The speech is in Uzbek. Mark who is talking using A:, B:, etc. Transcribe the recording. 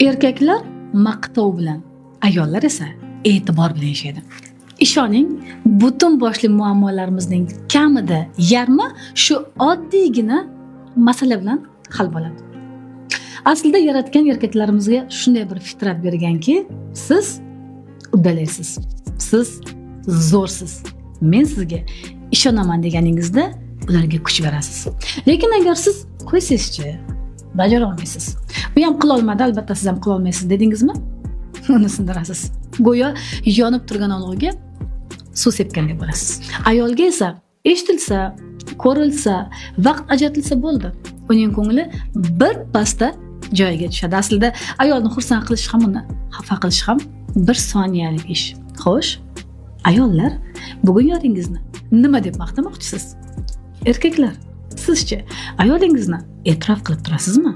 A: Erkaklar maqtov bilan, ayollar esa e'tibor bilan yashaydi. Ishoning, butun boshli muammolarimizning kamida yarmi shu oddiygina masala bilan hal bo'ladi. Aslida yaratgan erkaklarimizga shunday bir fitrat berganki, siz uddalaysiz, siz zo'rsiz, men sizga ishonaman deganingizda ularga kuch berasiz. Lekin agar siz qo'ysangizchi, bajara olmaysiz. Bu ham qila olmadi, albatta siz ham qila olmaysiz dedingizmi? Uni sindirasiz. Go'yo yonib turgan olovga suv sepgandek bo'lasiz. Ayolga esa eshitilsa, ko'rilsa, vaqt ajratilsa bo'ldi. Uning ko'ngli bir pasda joyiga tushadi. Aslida ayolni xursand qilish ham, uni xafa qilish ham bir soniyalik ish. Xo'sh, ayollar, bugun yoringizni nima deb maqtamoqchisiz? Erkaklar, sizchi ayolingizni e'tirof qilib turasizmi?